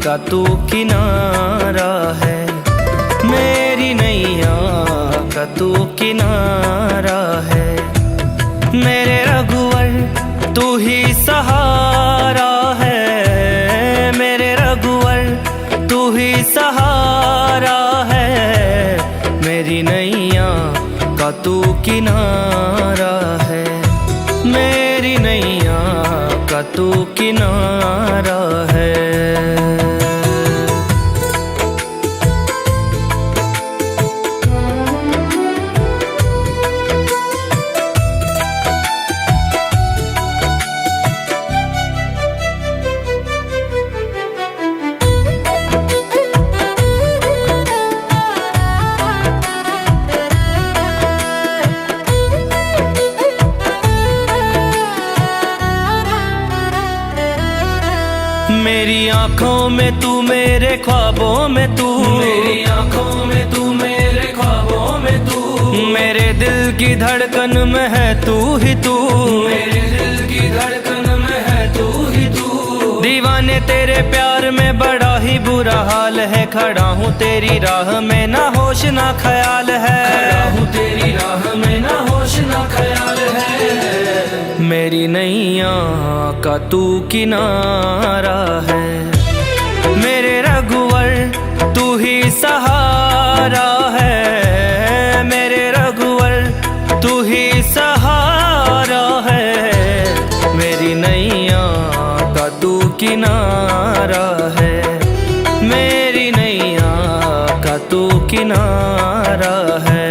का तू किनारा है, मेरी नैया का तू किनारा है। मेरे रघुवर तू ही सहारा है, मेरे रघुवर तू ही सहारा है। मेरी नैया का तू किनारा है, मेरी नैया का तू किनारा है। मेरी आँखों में तू, मेरे ख्वाबों में तू, मेरी आँखों में तू, मेरे ख्वाबों में तू, मेरे दिल की धड़कन में है तू ही तू, मेरे दिल की धड़कन में है तू ही तू। दीवाने तेरे प्यार में बड़ा ही बुरा हाल है, खड़ा हूँ तेरी राह में ना होश ना ख्याल है, खड़ा हूँ तेरी राह में ना होश ना ख्याल है। मेरी नैया का तू किनारा है, मेरे रघुवर तू ही सहारा है, मेरे रघुवर तू ही सहारा है। मेरी नैया का तू किनारा है, मेरी नैया का तू किनारा है।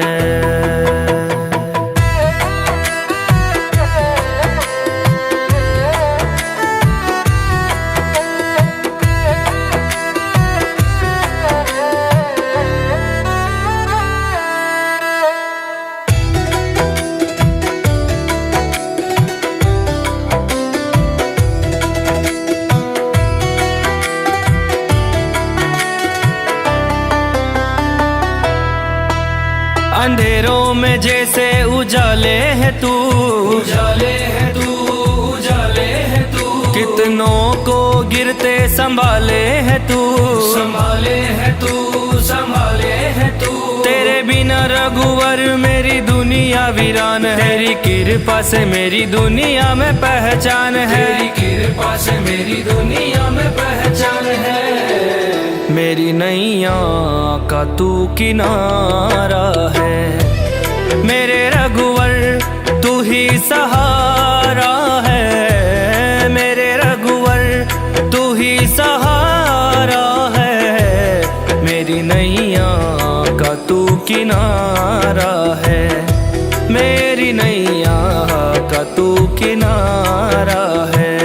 अंधेरों में जैसे उजाले है तू, उजाले है तू, उजाले है तू, कितनों को गिरते संभाले है तू, संभाले है तू, संभाले है तू। तेरे बिना रघुवर मेरी दुनिया वीरान है, तेरी कृपा से मेरी दुनिया में पहचान है, तेरी कृपा से मेरी दुनिया में पहचान है। मेरी नैया का तू किनारा है, मेरे रघुवर तू ही सहारा है, मेरे रघुवर तू ही सहारा है। मेरी नैया का तू किनारा है, मेरी नैया का तू किनारा है,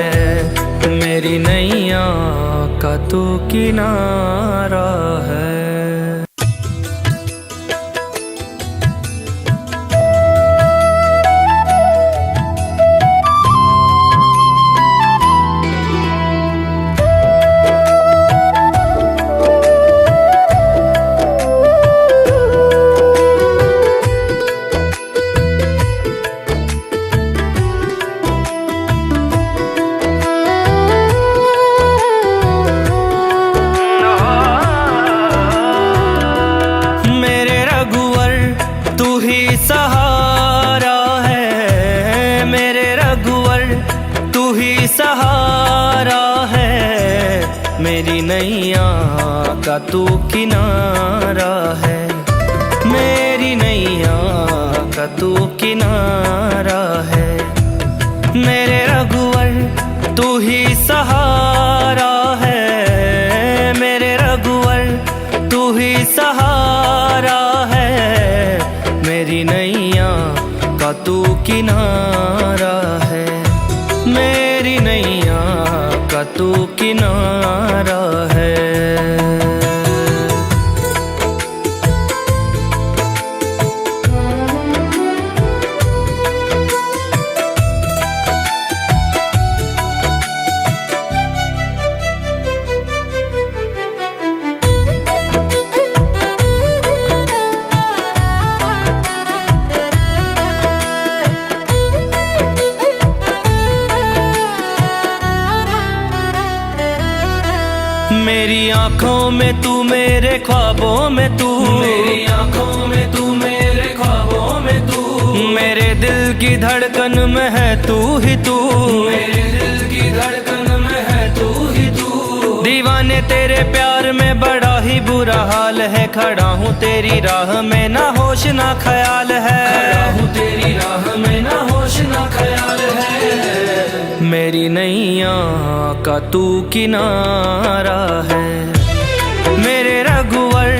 मेरी नैया का तू किनारा है। सहारा है, मेरे रघुवर तू ही सहारा है। मेरी नैया का तू किनारा है, मेरी नैया का तू किनारा है। मेरे रघुवर तू ही सहारा है, मेरे रघुवर तू ही सहारा है। मेरी नैया का तू किनारा है, मेरी नैया का तू किनारा है। आंखों में तू, मेरे ख्वाबों में तू, मेरी आंखों में तू, मेरे ख्वाबों में तू, मेरे दिल की धड़कन में है तू ही तू, मेरे दिल की धड़कन में है तू ही तू। दीवाने तेरे प्यार में बड़ा ही बुरा हाल है, खड़ा हूँ तेरी राह में ना होश ना ख्याल है, खड़ा हूँ तेरी राह में ना होश ना ख्याल है। मेरी नैया का तू किनारा है, मेरे रघुवर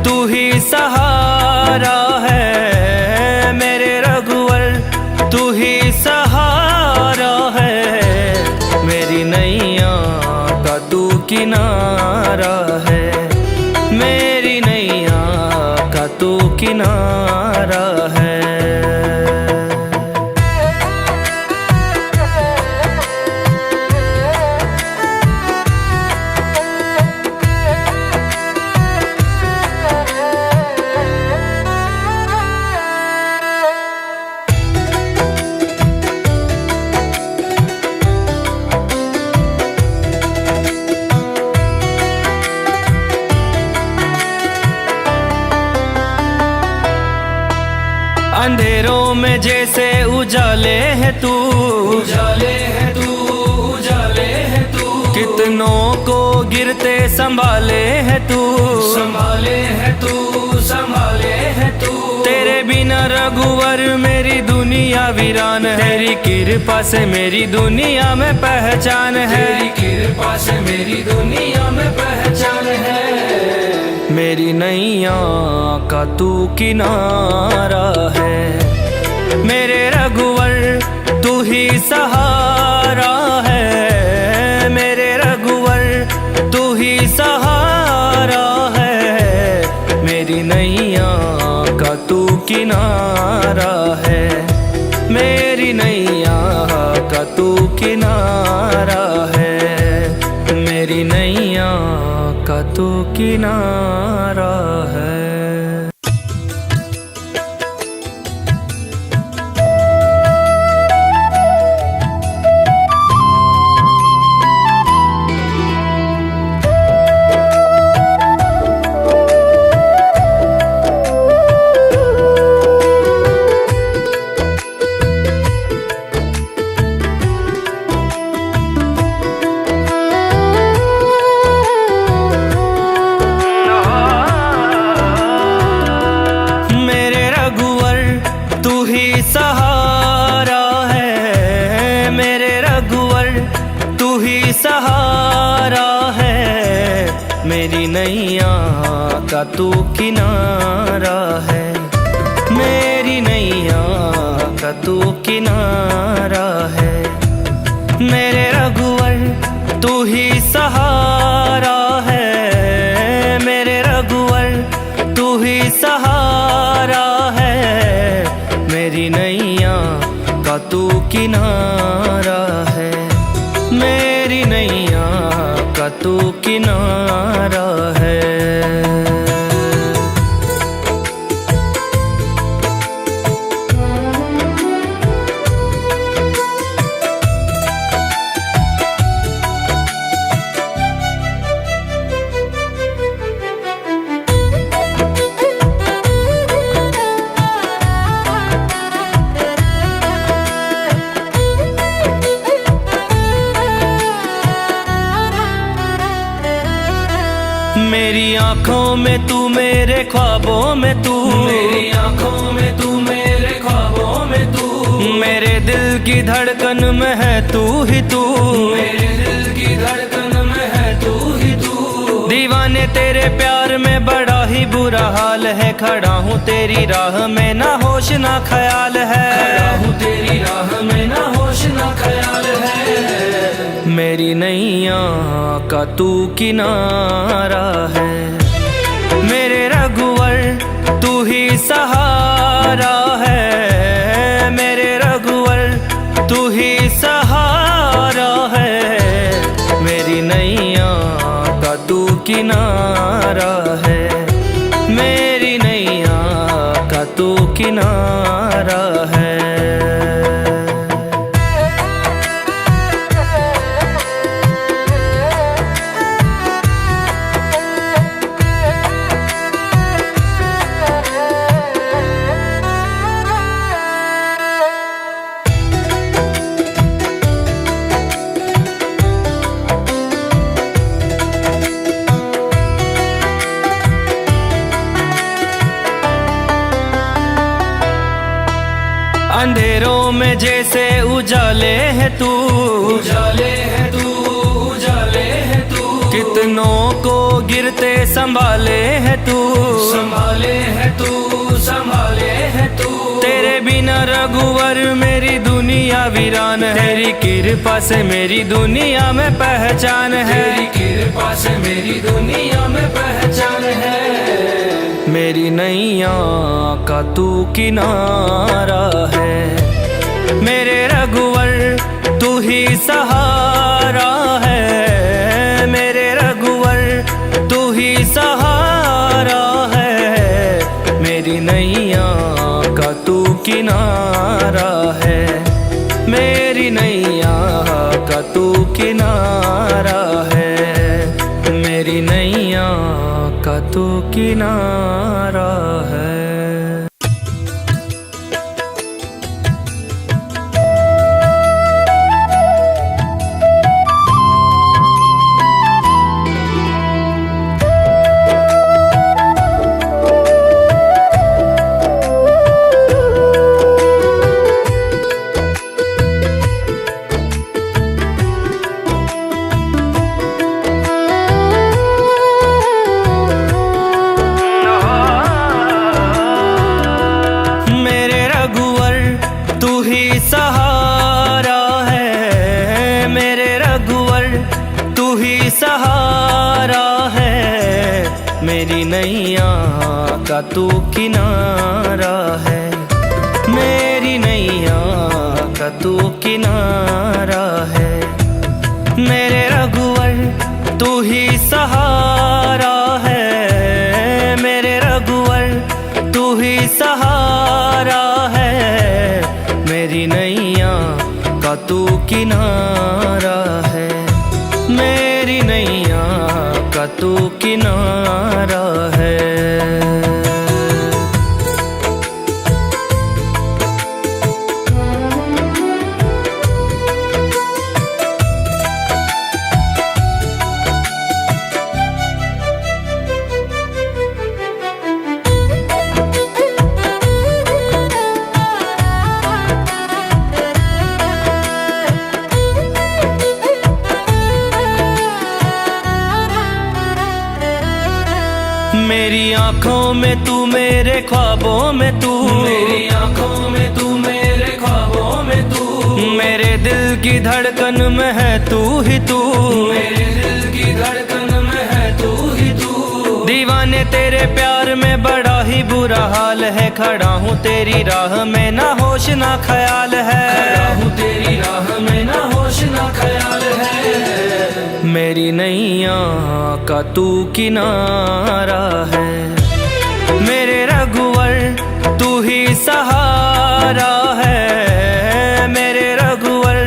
तू ही सहारा है, मेरे रघुवर तू ही सहारा है, मेरी नैया का तू किनारा है, मेरी नैया का तू किनारा है। अंधेरों में जैसे उजाले है तू, उजाले है तू, उजाले है तू, कितनों को गिरते संभाले है तू, संभाले है तू, संभाले है तू। तेरे बिना रघुवर मेरी दुनिया वीरान है, तेरी कृपा से मेरी दुनिया में पहचान है, तेरी कृपा से मेरी दुनिया में पहचान है। मेरी नैया का तू किनारा है, मेरे रघुवर तू ही सहारा है, मेरे रघुवर तू ही सहारा है, मेरी नैया का तू किनारा है, मेरी नैया का तू किनारा है, मेरी नैया का तू किनारा है। सहारा है, मेरे रघुवर तू ही सहारा है, मेरी नैया का तू किनारा है, मेरी नैया का तू किनारा है, मेरे रघुवर तू ही सहारा है, मेरे रघुवर तू ही सहारा है, मेरी नैया का तू किनारा है, मेरी नैया का तू किनारा है। मेरी आंखों में तू, मेरे ख्वाबों में तू, मेरी आंखों में तू, मेरे ख्वाबों में तू, मेरे दिल की धड़कन में है तू ही तू, मेरे दिल की धड़कन में है तू ही तू। दीवाने तेरे प्यार में बड़ा ही बुरा हाल है, खड़ा हूँ तेरी राह में ना होश ना ख्याल है, खड़ा हूँ तेरी राह में ना होश ना ख्याल है। मेरी नैया का तू किनारा है, मेरे रघुवर तू ही सहारा है, मेरे रघुवर तू ही सहारा है, मेरी नैया का तू किनारा है, मेरी नैया का तू किनारा है। अंधेरों में जैसे उजाले है तू, उजाले है तू, उजाले है तू। कितनों को गिरते संभाले है तू, संभाले है तू, संभाले है तू। तेरे बिना रघुवर मेरी दुनिया वीरान है, तेरी कृपा से मेरी दुनिया में पहचान है, तेरी कृपा से मेरी दुनिया में पहचान है। मेरी नैया का तू किनारा है, मेरे रघुवर तू ही सहारा है, मेरे रघुवर तू ही सहारा है। मेरी नैया का तू किनारा है, मेरी नैया का तू किनारा है, मेरी नैया का तू किनारा है। सहारा है, मेरे रघुवर तू ही सहारा है, मेरी नैया का तू किनारा है, मेरी नैया का तू किनारा है। मेरे रघुवर तू ही सहारा है, मेरे रघुवर तू ही सहारा है, मेरी नैया का तू किनारा है, मेरी नैया का तू किनारा है। मेरी आँखों में तू, मेरे ख्वाबों में तू, मेरी आँखों में तू, मेरे ख्वाबों में तू। मेरे दिल की धड़कन में है तू ही तू, मेरे दिल की धड़कन में है तू ही तू। दीवाने तेरे प्यार में बड़ा ही बुरा हाल है, खड़ा हूँ तेरी राह में ना होश ना ख्याल है, खड़ा हूँ तेरी राह में ना होश ना ख्याल है। मेरी नैया का तू किनारा है, मेरे रघुवर तू ही सहारा है, मेरे रघुवर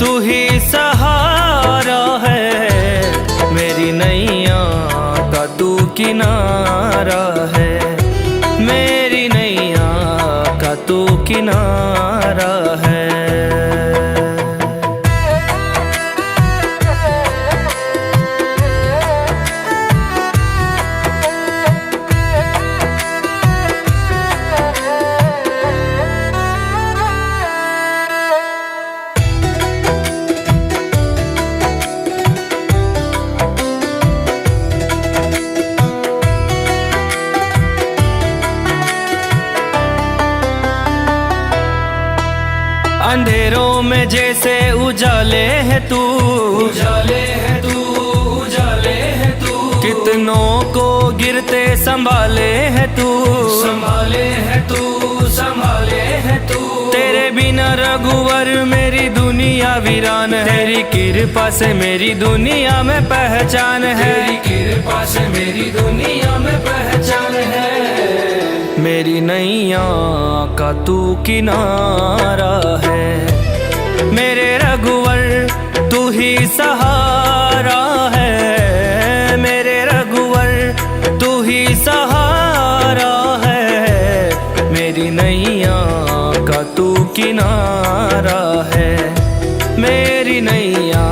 तू ही सहारा है। मेरी नैया का तू किनारा है, मेरी नैया का तू किनारा है। अंधेरों में जैसे उजाले है तू, उजाले है तू, उजाले है तू। कितनों को गिरते संभाले है तू, संभाले है तू, संभाले है तू। तेरे बिना रघुवर मेरी दुनिया वीरान है, तेरी कृपा से मेरी दुनिया में पहचान है, तेरी कृपा से मेरी दुनिया में पहचान है। मेरी नैया का तू किनारा है, मेरे रघुवर तू ही सहारा है, मेरे रघुवर तू ही सहारा है। मेरी नैया का तू किनारा है, मेरी नैया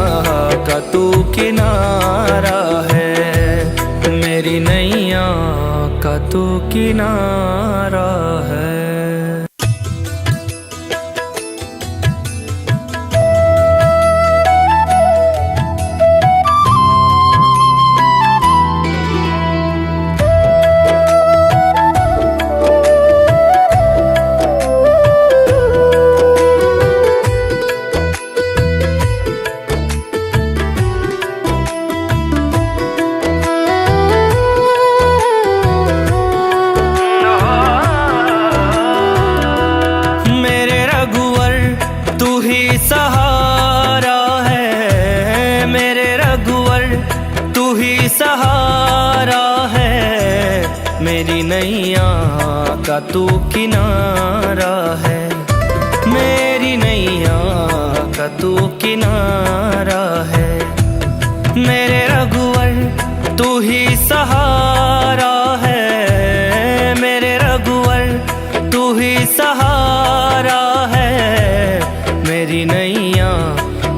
का तू किनारा है, मेरी नैया का तू किनारा है। मेरी नैया का तू किनारा है, मेरी नैया का तू किनारा है। मेरे रघुवर तू ही सहारा है, मेरे रघुवर तू ही सहारा है। मेरी नैया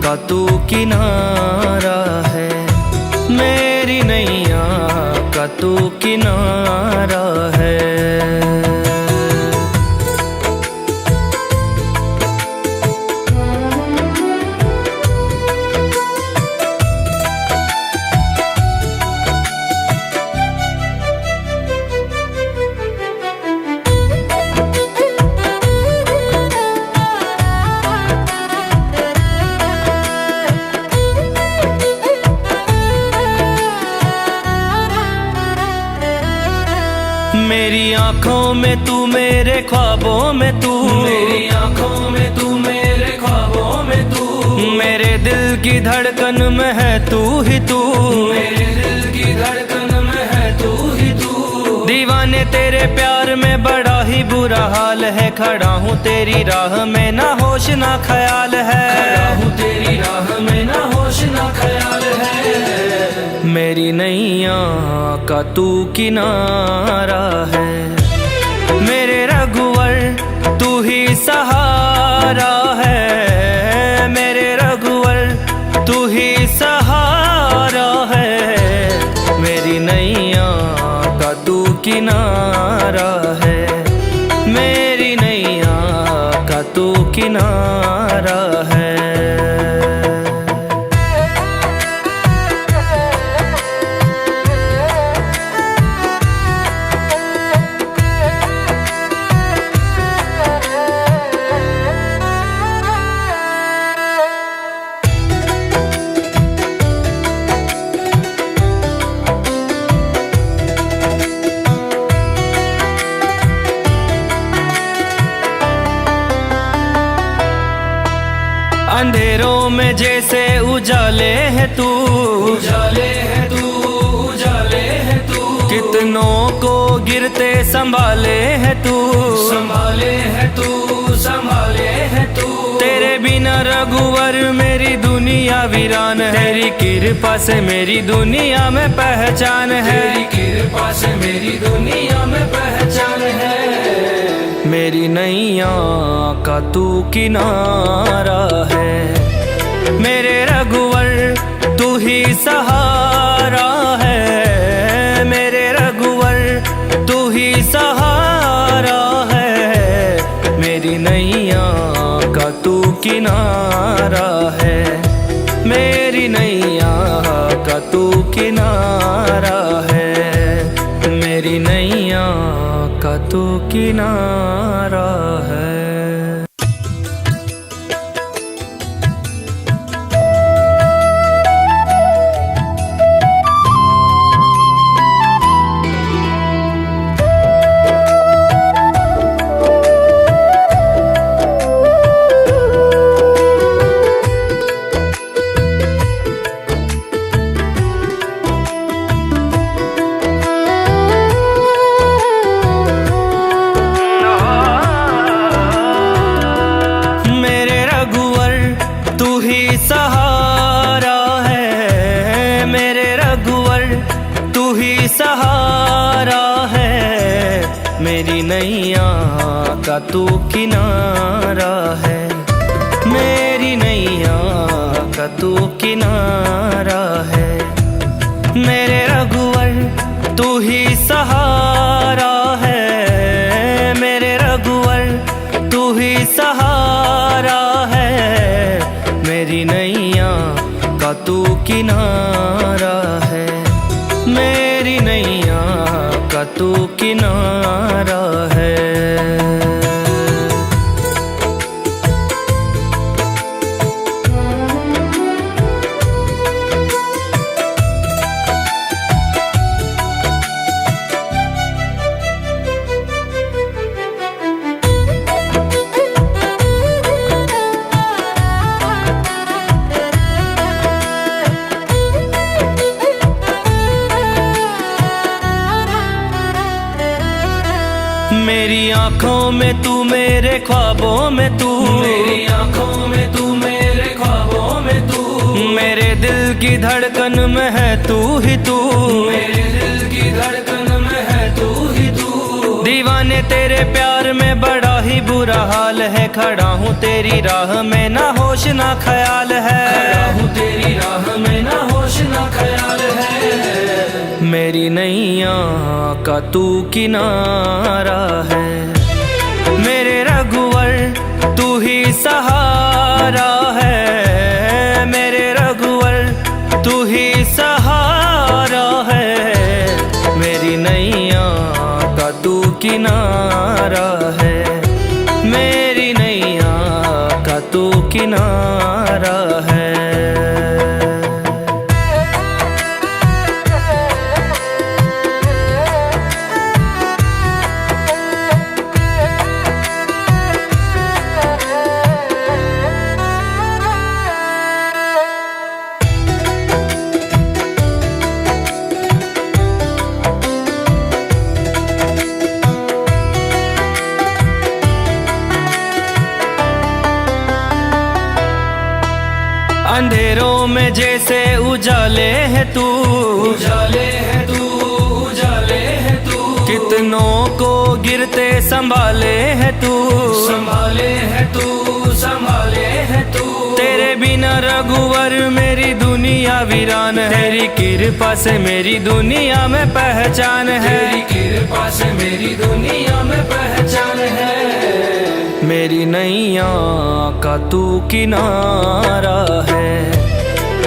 का तू किनारा है, मेरी नैया का तू किनारा है। मेरी आँखों में तू, मेरे ख्वाबों में तू, मेरी आंखों में तू, मेरे ख्वाबों में तू, मेरे दिल की धड़कन में है तू ही तू, मेरे दिल की धड़कन में है तू ही तू। दीवाने तेरे प्यार में बड़ा ही बुरा हाल है, खड़ा हूँ तेरी राह में ना होश ना ख्याल है, खड़ा हूँ तेरी राह में ना होश ना ख्याल है। मेरी नैया का तू किनारा है, मेरे रघुवर तू ही सहारा है, मेरे रघुवर तू ही सहारा है। मेरी नैया का तू किनारा है, मेरी नैया का तू किनारा है। अंधेरों में जैसे उजाले है तू, उजाले है तू, उजाले है तू, कितनों को गिरते संभाले है तू, संभाले है तू, संभाले है तू। तेरे बिना रघुवर मेरी दुनिया वीरान है, तेरी कृपा से मेरी दुनिया में पहचान है, तेरी कृपा से मेरी दुनिया में पहचान है। मेरी नैया का तू किनारा है, मेरे रघुवर तू ही सहारा है, मेरे रघुवर तू ही सहारा है। मेरी नैया का तू किनारा है, मेरी नैया का तू किनारा है, मेरी नैया का तू किनारा है। सहारा है, मेरे रघुवर तू ही सहारा है। मेरी नैया का तू किनारा है, मेरी नैया का तू किनारा है। मेरे रघुवर तू ही सहारा है, मेरे रघुवर तू ही सहारा है। मेरी नैया का तू किनारा है, मेरी नैया का तू किनारा है। मेरी आंखों में तू, मेरे ख्वाबों में तू, मेरी आंखों में तू, मेरे ख्वाबों में तू, मेरे दिल की धड़कन में है तू ही तू, मेरे दिल की धड़कन में है तू ही तू। दीवाने तेरे प्यार में बड़ा ही बुरा हाल है, खड़ा हूँ तेरी राह में ना होश ना ख्याल है, खड़ा हूँ तेरी राह में ना होश ना ख्याल है। मेरी नैया का तू किनारा है, मेरे रघुवर तू ही सहारा है, मेरे रघुवर तू ही सहारा है, मेरी नैया का तू किनारा है, मेरी नैया का तू किनारा है। अंधेरों में जैसे उजाले है तू, उजाले है तू, उजाले है तू, कितनों को गिरते संभाले है तू, संभाले है तू, संभाले है तू। तेरे बिना रघुवर मेरी दुनिया वीरान है, तेरी कृपा से मेरी दुनिया में पहचान है, तेरी कृपा से मेरी दुनिया में पहचान है। मेरी नैया का तू किनारा है,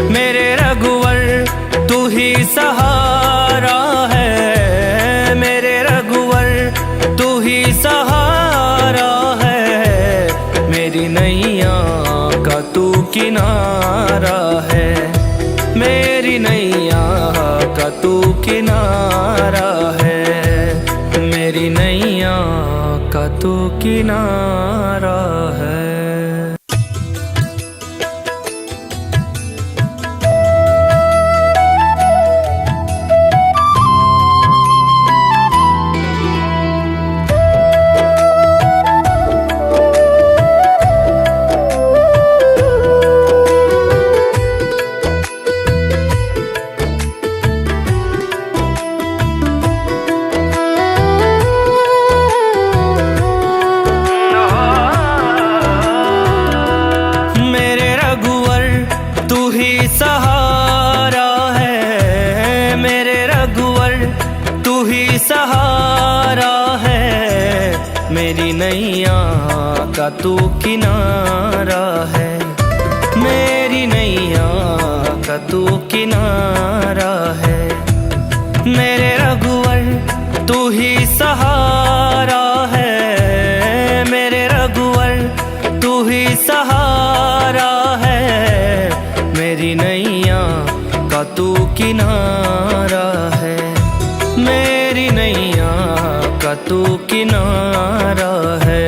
मेरे रघुवर तू ही सहारा है, मेरे रघुवर तू ही सहारा है, मेरी नैया का तू किनारा है, मेरी नैया का तू किनारा है, मेरी नैया का तू किनारा है। सहारा है, मेरे रघुवर तू ही सहारा है, मेरी नैया का तू किनारा है, मेरी नैया का तू किनारा है, मेरे रघुवर तू ही सहारा है, मेरे रघुवर तू ही सहारा है, मेरी नैया का तू किनारा है, मेरी नैया का तू किनारा है।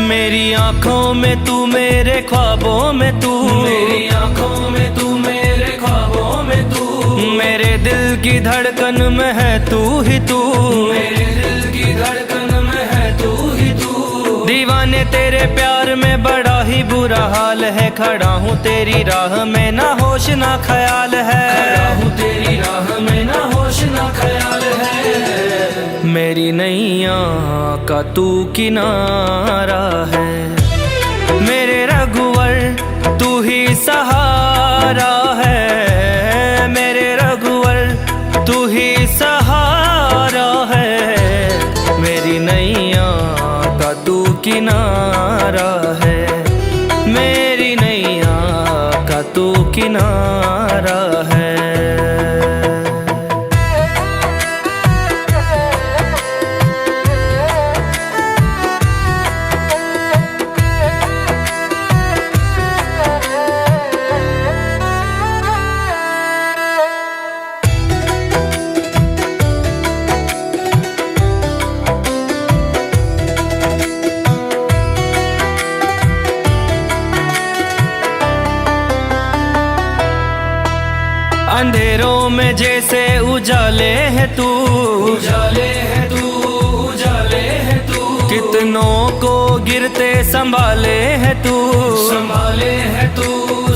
मेरी आंखों में तू, मेरे ख्वाबों में तू, मेरी आंखों में तू, मेरे ख्वाबों में तू, मेरे दिल की धड़कन में है तू ही तू, मेरे दिल की धड़कन में है तू ही तू। दीवाने तेरे प्यार में बड़ा ही बुरा हाल है, खड़ा हूँ तेरी राह में ना होश ना ख्याल है, खड़ा हूँ तेरी राह में ना होश ना ख्याल है। मेरी नैया का तू किनारा है, मेरे रघुवर तू ही सहारा है, मेरे रघुवर तू ही सहारा है, मेरी नैया का तू किनारा है, मेरी नैया का तू किनारा है। जैसे उजाले है तू, उजाले है तू, उजाले है तू, कितनों को गिरते संभाले है तू, संभाले है तू,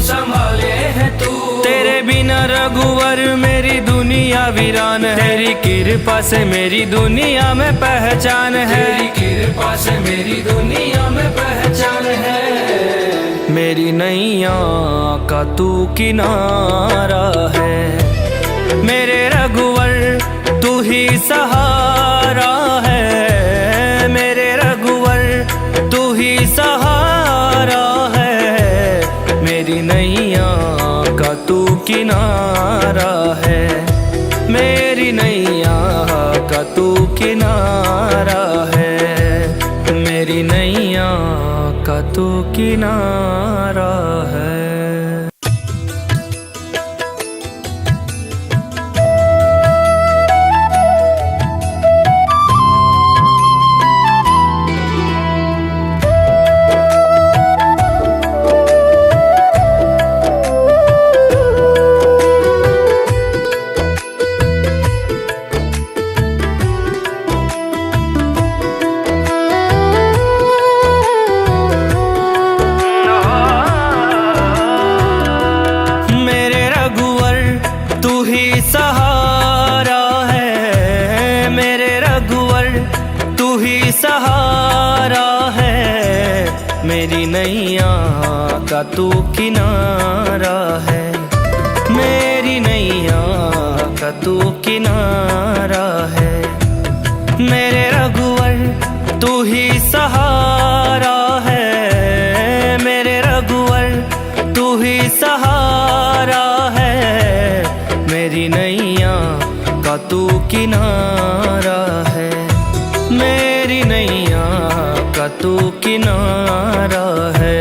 संभाले है तू। तेरे बिना रघुवर मेरी दुनिया वीरान है, तेरी कृपा से मेरी दुनिया में पहचान है, तेरी कृपा से मेरी दुनिया में पहचान है। मेरी नैया का तू किनारा है, मेरे रघुवर तू ही सहारा है, मेरे रघुवर तू ही सहारा है, मेरी नैया का तू किनारा है, मेरी नैया का तू किनारा है, मेरी नैया का तू किनारा है। सहारा है, मेरे रघुवर तू ही सहारा है, मेरी नैया का तू किनारा है, मेरी नैया का तू किनारा है, मेरे रघुवर तू ही सहारा है, मेरे रघुवर तू ही सहारा है, मेरी नैया का तू किनारा है, मेरी नैया का तू किनारा है।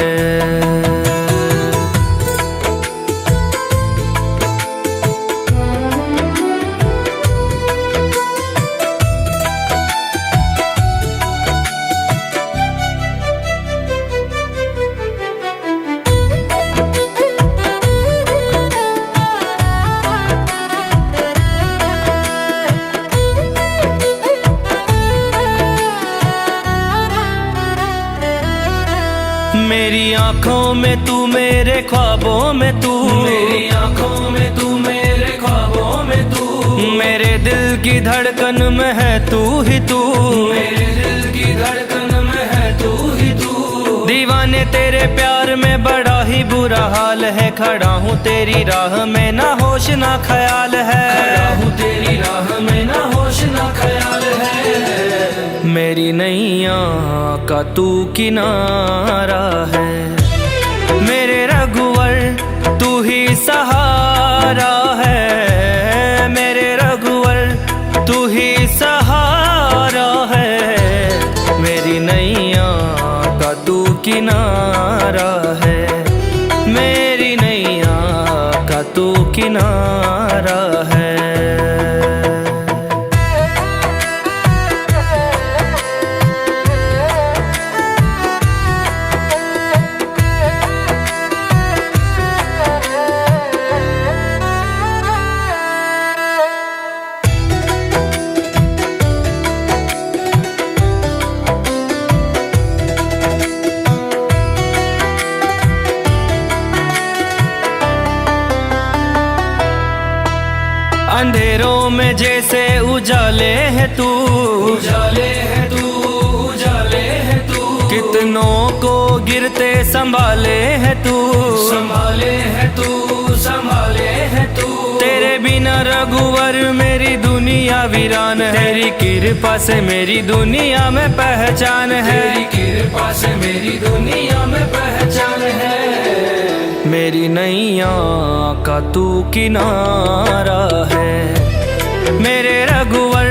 मेरी आँखों में तू, मेरे ख्वाबों में तू, मेरी आँखों में तू, मेरे ख्वाबों में तू, मेरे दिल की धड़कन में है तू ही तू, मेरे दिल की धड़कन में है तू ही तू। दीवाने तेरे प्यार में बड़ा ही बुरा हाल है, खड़ा हूँ तेरी राह में ना होश ना ख्याल है, खड़ा हूँ तेरी राह में ना होश ना ख्याल है। मेरी नैया का तू किनारा है, मेरे रघुवर तू ही सहारा है, मेरे रघुवर तू ही सहारा है, मेरी नैया का तू किनारा है, मेरी नैया का तू किनारा है। अंधेरों में जैसे उजाले है तू, उजाले है तू, उजाले है तू, कितनों को गिरते संभाले है तू, संभाले है तू, संभाले है तू। तेरे बिना रघुवर मेरी दुनिया वीरान है, तेरी कृपा से मेरी दुनिया में पहचान है, तेरी कृपा से मेरी दुनिया में पहचान है। मेरी नैया का तू किनारा है, मेरे रघुवर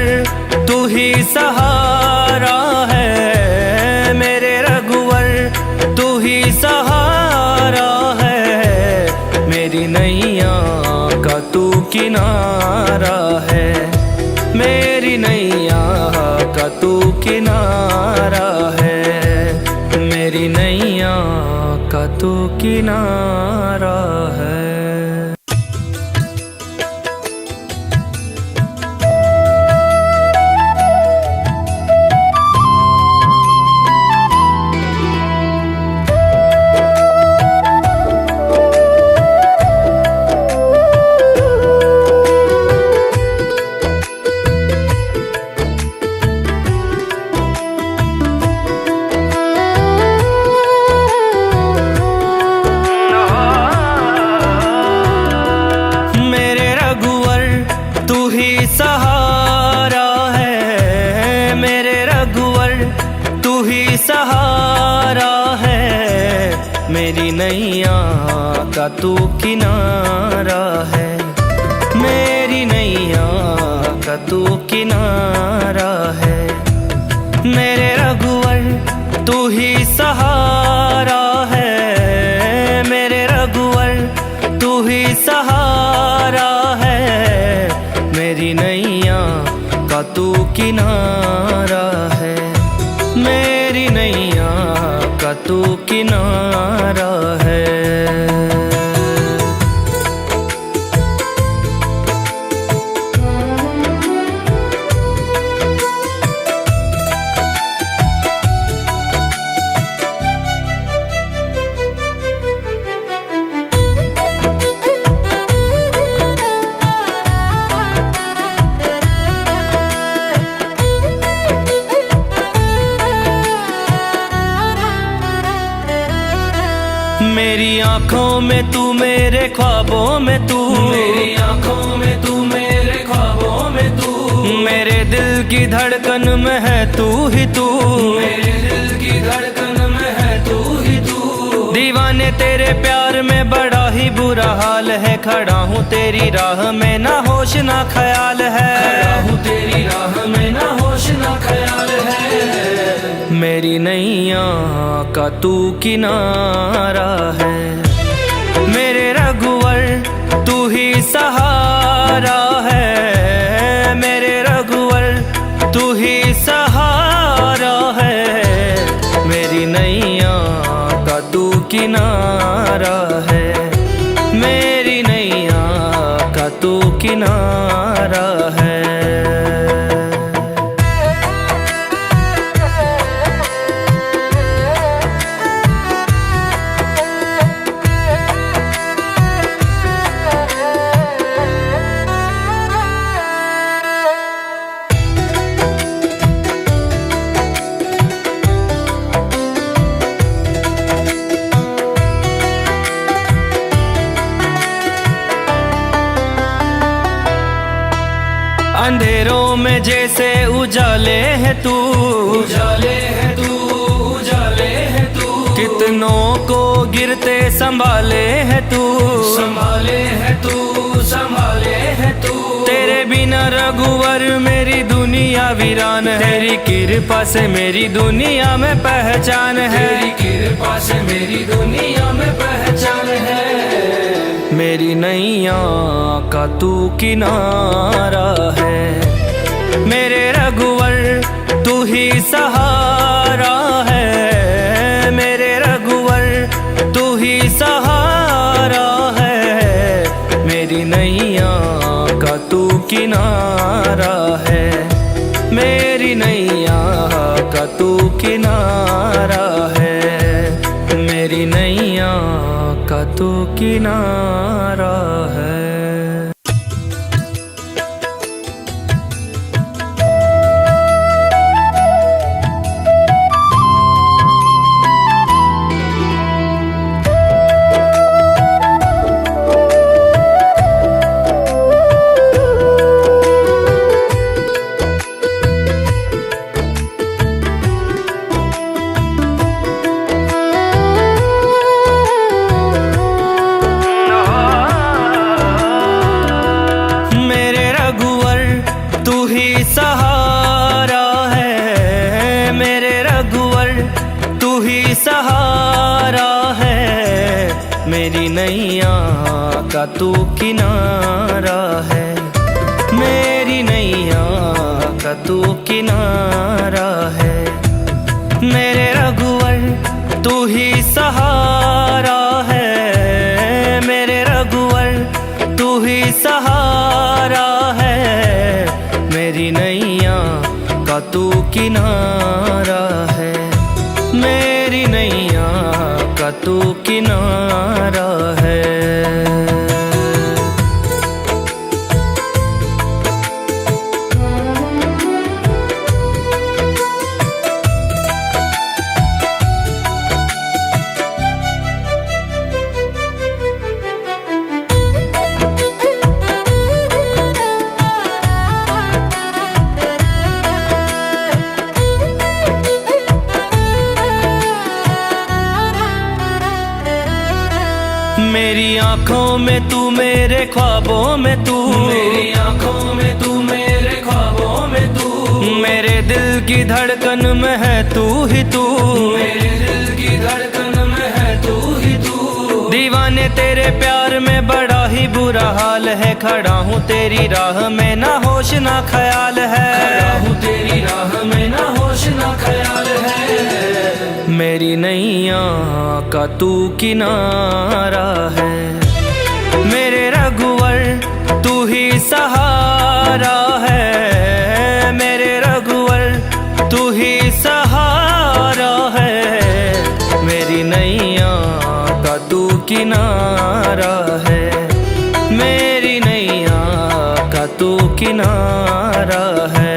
तू ही सहारा है, मेरे रघुवर तू ही सहारा है, मेरी नैया का तू किनारा है, मेरी नैया का तू किनारा है, मेरी नैया का तू किनारा है। मेरी नैया का तू किनारा है, मेरी नैया का तू किनारा है। मेरे रघुवर तू ही सहारा है, मेरे रघुवर तू ही सहारा है। मेरी नैया का तू किनारा है, मेरी नैया का तू किनारा है। मेरी आँखों में तू, मेरे ख्वाबों में तू, मेरी आंखों में तू, मेरे ख्वाबों में तू, मेरे दिल की धड़कन में है तू ही तू, मेरे दिल की धड़कन में है तू ही तू। दीवाने तेरे प्यार में बड़ा ही बुरा हाल है, खड़ा हूँ तेरी राह में ना होश ना ख्याल है, खड़ा हूँ तेरी राह में ना होश ना ख्याल है। मेरी नैया का तू किनारा है, मेरे रघुवर तू ही सहारा है, मेरे रघुवर तू ही सहारा है। मेरी नैया का तू किनारा है, मेरी नैया का तू किनारा है। अंधेरों में जैसे उजाले है तू, उजाले है तू, उजाले है तू, कितनों को गिरते संभाले है तू, संभाले है तू, संभाले है तू। तेरे बिना रघुवर मेरी दुनिया वीरान है, तेरी कृपा से मेरी दुनिया में पहचान है, तेरी कृपा से मेरी दुनिया में पहचान है। मेरी नैया का तू किनारा है, मेरे रघुवर तू ही सहारा है, मेरे रघुवर तू ही सहारा है। मेरी नैया का तू किनारा है, मेरी नैया का तू किनारा है, मेरी नैया का तू किनारा है। सहारा है, मेरे रघुवर तू ही सहारा है। मेरी नैया का तू किनारा है, मेरी नैया का तू किनारा है। मेरे रघुवर तू ही सहारा है, मेरे रघुवर तू ही सहारा है। मेरी नैया का तू किनारा है, मेरी नैया का तू किनारा है। आंखों में तू, मेरे ख्वाबों में तू, मेरी आंखों में तू, मेरे ख्वाबों में तू, मेरे दिल की धड़कन में है तू ही तू, मेरे दिल की धड़कन में है तू ही तू। दीवाने तेरे प्यार में बड़ा ही बुरा हाल है, खड़ा हूँ तेरी राह में ना होश ना ख्याल है, खड़ा हूँ तेरी राह में ना होश ना ख्याल है। मेरी नैया का तू किनारा है, मेरे रघुवर तू ही सहारा है, मेरे रघुवर तू ही सहारा है, मेरी नैया का तू किनारा है, मेरी नैया का तू किनारा है।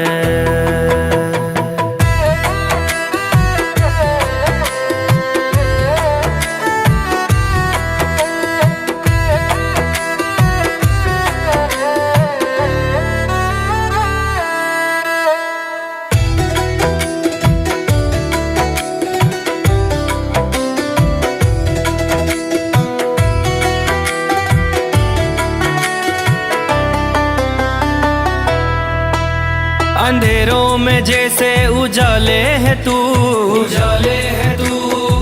अंधेरों में जैसे उजाले है तू, उजाले है तू,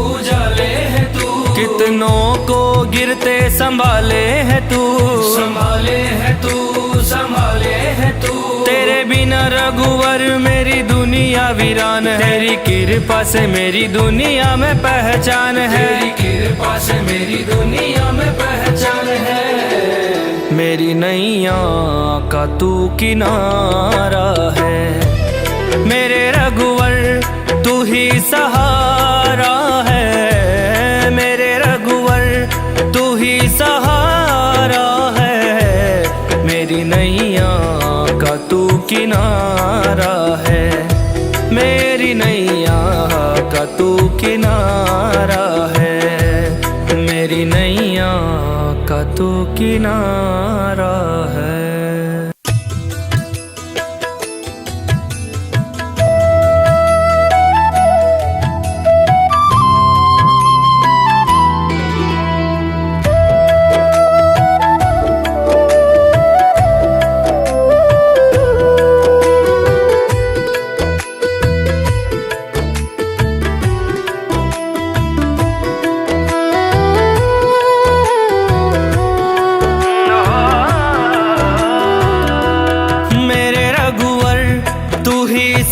उजाले है तू, कितनों को गिरते संभाले है तू, संभाले है तू, संभाले है तू। तेरे बिना रघुवर मेरी दुनिया वीरान है, तेरी कृपा से मेरी दुनिया में पहचान है, तेरी कृपा से मेरी दुनिया में पहचान है। मेरी नैया का तू किनारा है, मेरे रघुवर तू ही सहारा है, मेरे रघुवर तू ही सहारा है, मेरी नैया का तू किनारा है, मेरी नैया का तू किनारा है, मेरी नैया का तू किनारा है।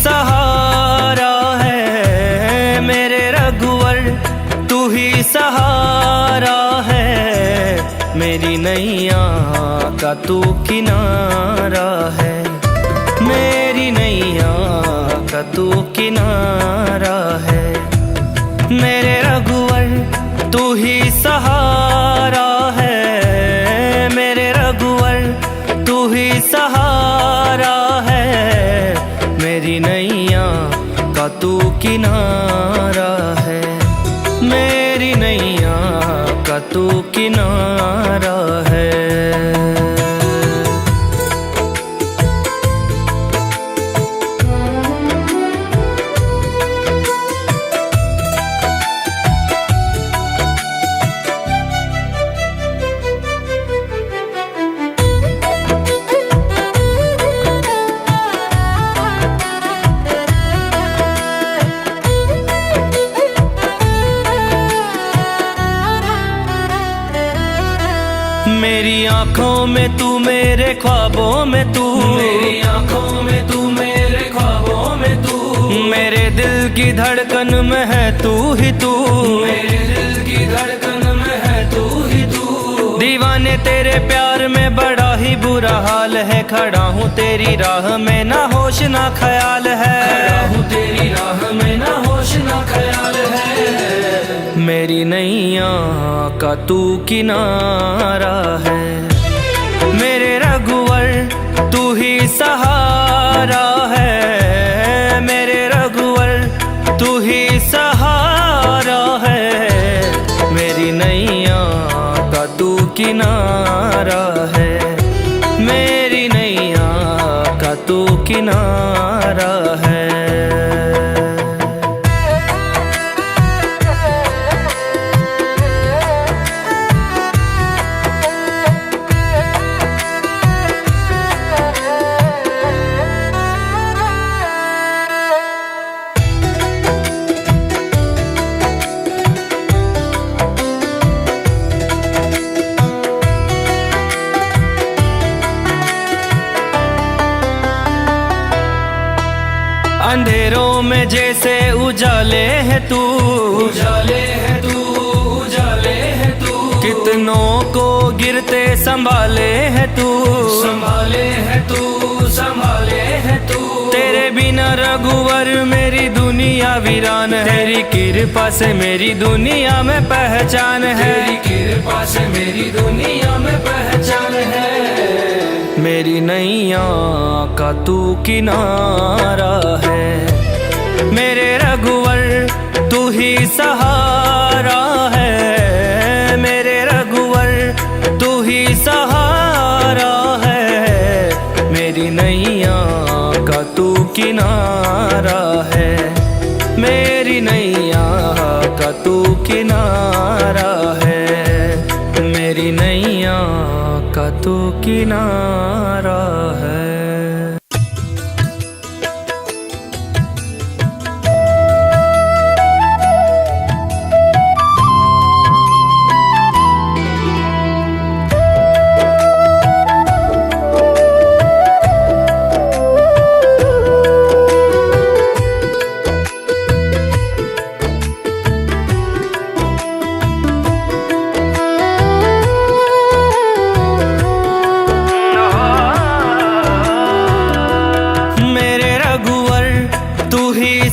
सहारा है, मेरे रघुवर तू ही सहारा है, मेरी नैया का तू किनारा है, मेरी नैया का तू किनारा है, मेरे रघुवर तू ही सहारा है, मेरे रघुवर तू ही सहारा है, मेरी नैया का तू किनारा है, मेरी नैया का तू किनारा है। मेरी आंखों में तू, मेरे ख्वाबों में तू, मेरी आंखों में तू, मेरे ख्वाबों में तू, मेरे दिल की धड़कन में है तू ही तू, मेरे दिल की धड़कन में है तू ही तू। दीवाने तेरे प्यार में बड़ा ही बुरा हाल है, खड़ा हूँ तेरी राह में ना होश ना ख्याल है, खड़ा हूँ तेरी राह में ना होश ना ख्याल है। मेरी नैया का तू किनारा है, मेरे रघुवर तू ही सहारा है, मेरे रघुवर तू ही सहारा है, मेरी नैया का तू किनारा है, मेरी नैया का तू किनारा है। अंधेरों में जैसे उजाले है तू, उजाले है तू, उजाले है तू, कितनों को गिरते संभाले है तू, संभाले है तू, संभाले है तू। तेरे बिना रघुवर मेरी दुनिया वीरान है, तेरी कृपा से मेरी दुनिया में पहचान है, तेरी कृपा से मेरी दुनिया में पहचान है। मेरी नैया का तू किनारा है, मेरे रघुवर तू ही सहारा है, मेरे रघुवर तू ही सहारा है, मेरी नैया का तू किनारा है, मेरी नैया का तू किनारा है, मेरी नैया का तू किनारा है।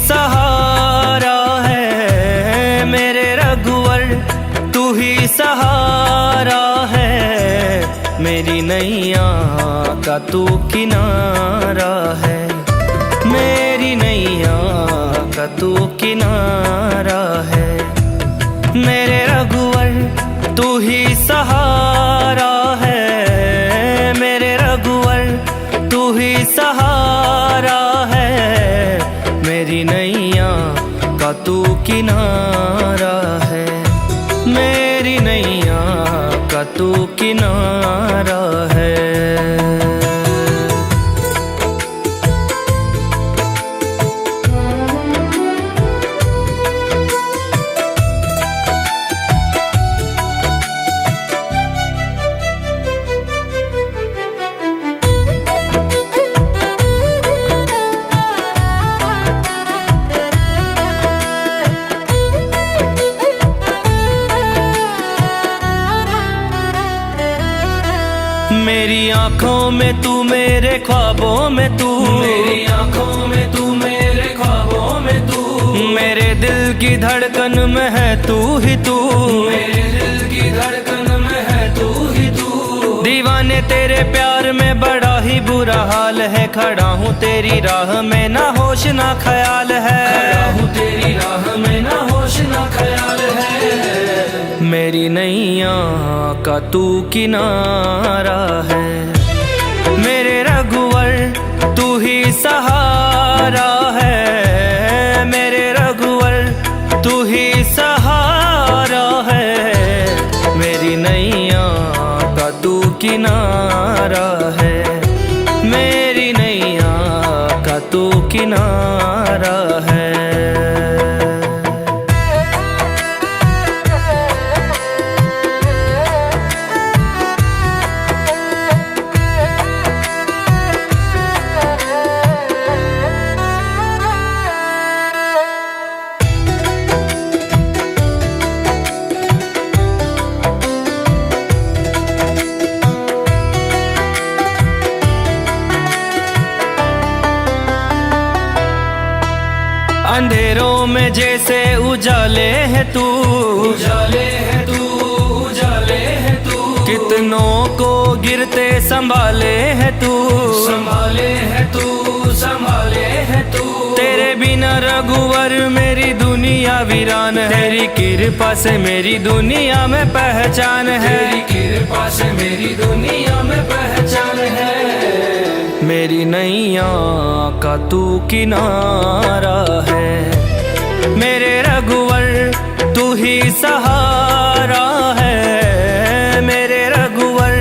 सहारा है, मेरे रघुवर तू ही सहारा है, मेरी नैया का तू किनारा है, मेरी नैया का तू किनारा है, मेरे रघुवर तू ही सहारा है, मेरे रघुवर तू ही सहारा है, मेरी नैया का तू किनारा है, मेरी नैया का तू किनारा है। मेरी आँखों में तू, मेरे ख्वाबों में तू, मेरी आँखों में तू, मेरे ख्वाबों में तू, मेरे दिल की धड़कन में है तू ही तू, मेरे दिल की धड़कन में है तू ही तू। दीवाने तेरे प्यार में बड़ा ही बुरा हाल है, खड़ा हूँ तेरी राह में ना होश ना ख्याल है, खड़ा हूँ तेरी राह में ना होश ना ख्याल है। मेरी नैया का तू किनारा है, मेरे रघुवर तू ही सहारा है, मेरे रघुवर तू ही सहारा है, मेरी नैया का तू किनारा है, मेरी नैया का तू किनारा है। अंधेरों में जैसे उजाले है तू, उजाले है तू, उजाले है तू, कितनों को गिरते संभाले है तू, संभाले है तू, संभाले है तू। तेरे बिना रघुवर मेरी दुनिया वीरान है, तेरी कृपा से मेरी दुनिया में पहचान है, तेरी कृपा से मेरी दुनिया में पहचान है। मेरी नैया का तू किनारा है, मेरे रघुवर तू ही सहारा है, मेरे रघुवर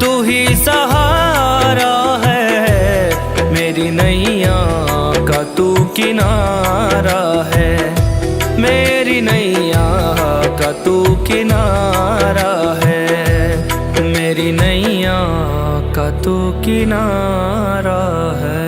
तू ही सहारा है, मेरी नैया का तू किनारा है, मेरी नैया का तू किनारा है, मेरी नैया का तू किनारा है।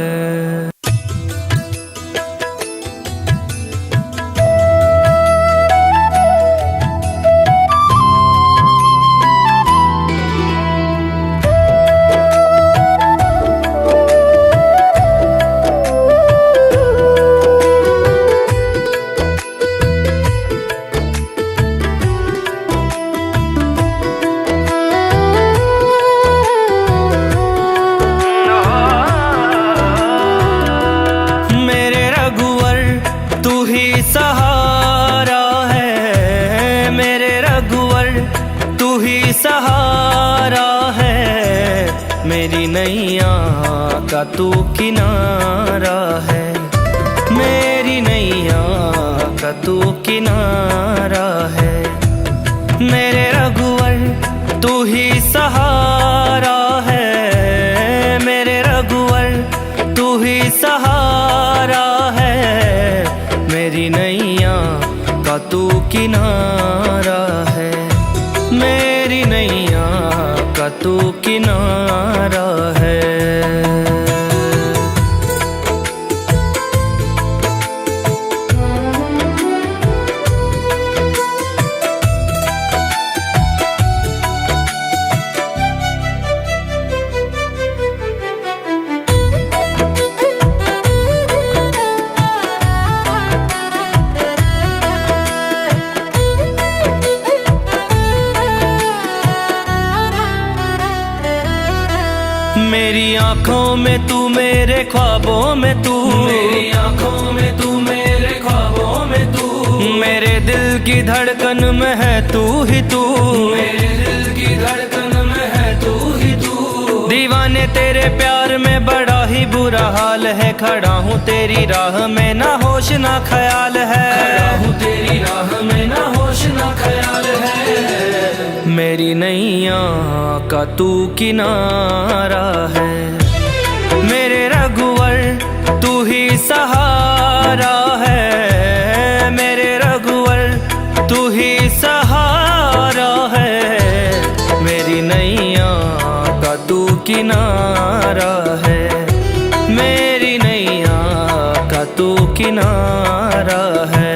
का तू किनारा है, मेरी नैया का तू किनारा है। मेरे रघुवर तू ही सहारा है, मेरे रघुवर तू ही सहारा है। मेरी नैया का तू किनारा है, मेरी नैया का तू किनारा है। मेरी आँखों में तू, मेरे ख्वाबों में तू, मेरी आंखों में तू, मेरे ख्वाबों में तू, मेरे दिल की धड़कन में है तू ही तू, मेरे दिल की धड़कन में है तू ही तू। दीवाने तेरे प्यार में बड़ा ही बुरा हाल है, खड़ा हूँ तेरी राह में ना होश ना ख्याल है, खड़ा हूँ तेरी राह में ना होश ना ख्याल है। मेरी नैया का तू किनारा है, मेरे रघुवर तू ही सहारा है, मेरे रघुवर तू ही सहारा है। मेरी नैया का तू किनारा है, मेरी नैया का तू किनारा है।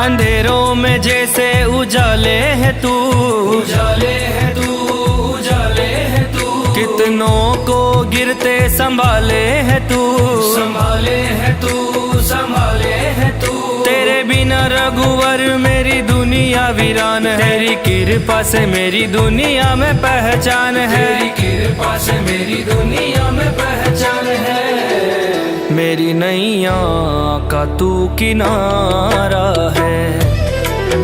अंधेरों में जैसे उजाले है तू, उजाले है तू, उजाले है तू, कितनों को गिरते संभाले है तू, संभाले है तू, संभाले है तू। तेरे बिना रघुवर मेरी दुनिया वीरान है, तेरी कृपा से मेरी दुनिया में पहचान है, तेरी कृपा से मेरी दुनिया में पहचान है। मेरी नैया का तू किनारा है,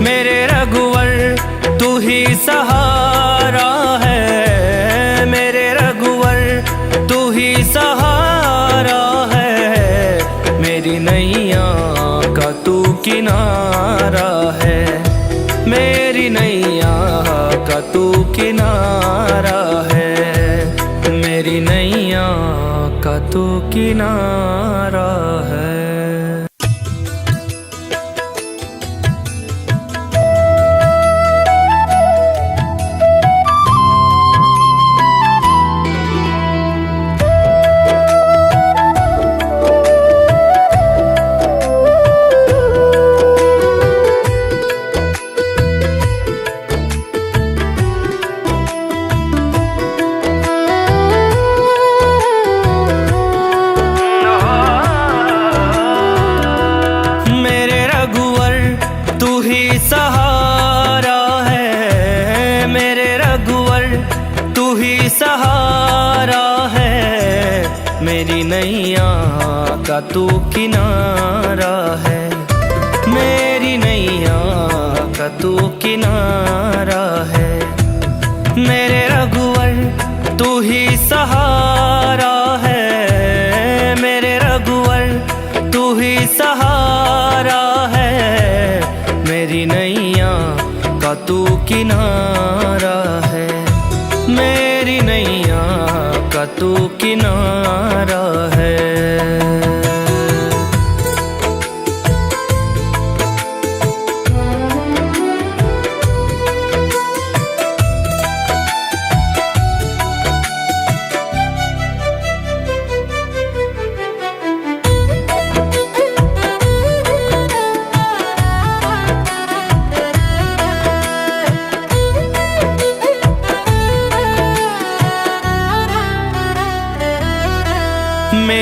मेरे रघुवर तू ही सहारा है, मेरे रघुवर तू ही सहारा है। मेरी नैया का तू किनारा है, मेरी नैया का तू किनारा है, मेरी नैया का तू किनारा है। सहारा है, मेरे रघुवर तू ही सहारा है। मेरी नैया का तू किनारा है, मेरी नैया का तू किनारा है। मेरे रघुवर तू ही सहारा है, मेरे रघुवर तू ही सहारा है। मेरी नैया का तू किनारा है, मेरी नैया का तू किनारा है।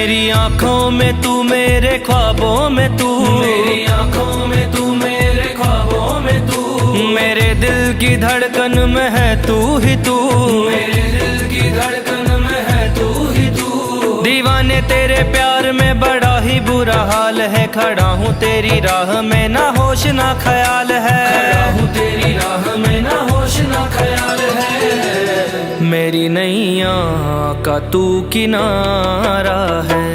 मेरी आंखों में तू, मेरे ख्वाबों में तू, मेरी आंखों में तू, मेरे ख्वाबों में तू, मेरे दिल की धड़कन में है तू ही तू, मेरे दिल की धड़कन में है तू ही तू। दीवाने तेरे प्यार में बड़ा ही बुरा हाल है, खड़ा हूँ तेरी राह में ना होश ना ख्याल है, खड़ा हूँ तेरी राह में ना होश ना ख्याल है। मेरी नैया का तू किनारा है,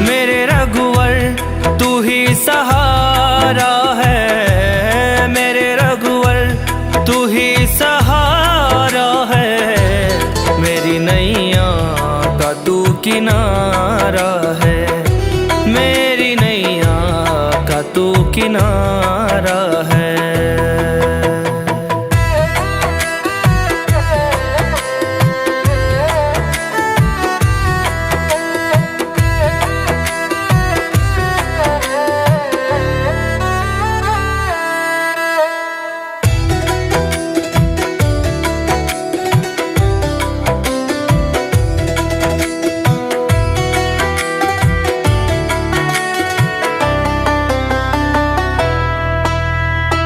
मेरे रघुवर तू ही सहारा है, मेरे रघुवर तू ही सहारा है, मेरी नैया का तू किनारा है, मेरी नैया का तू किनारा है।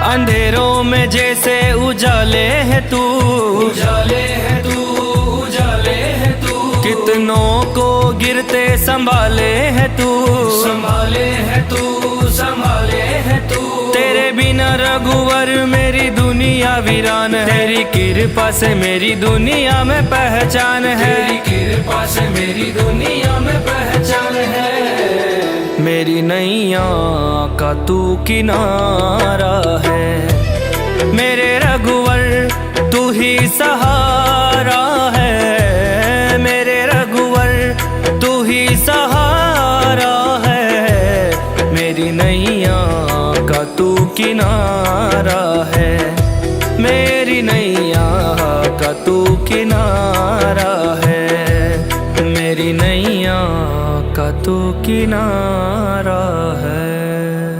अंधेरों में जैसे उजाले है तू, उजाले है तू, उजाले है तू, कितनों को गिरते संभाले है तू, संभाले है तू, संभाले है तू। तेरे बिना रघुवर मेरी दुनिया वीरान है, तेरी कृपा से मेरी दुनिया में पहचान है, तेरी कृपा से मेरी दुनिया में पहचान है। मेरी नैया का तू किनारा है, मेरे रघुवर तू ही सहारा है, मेरे रघुवर तू ही सहारा है, मेरी नैया का तू किनारा है, मेरी नैया का तू किनारा है, मेरी नैया का तू किनारा है।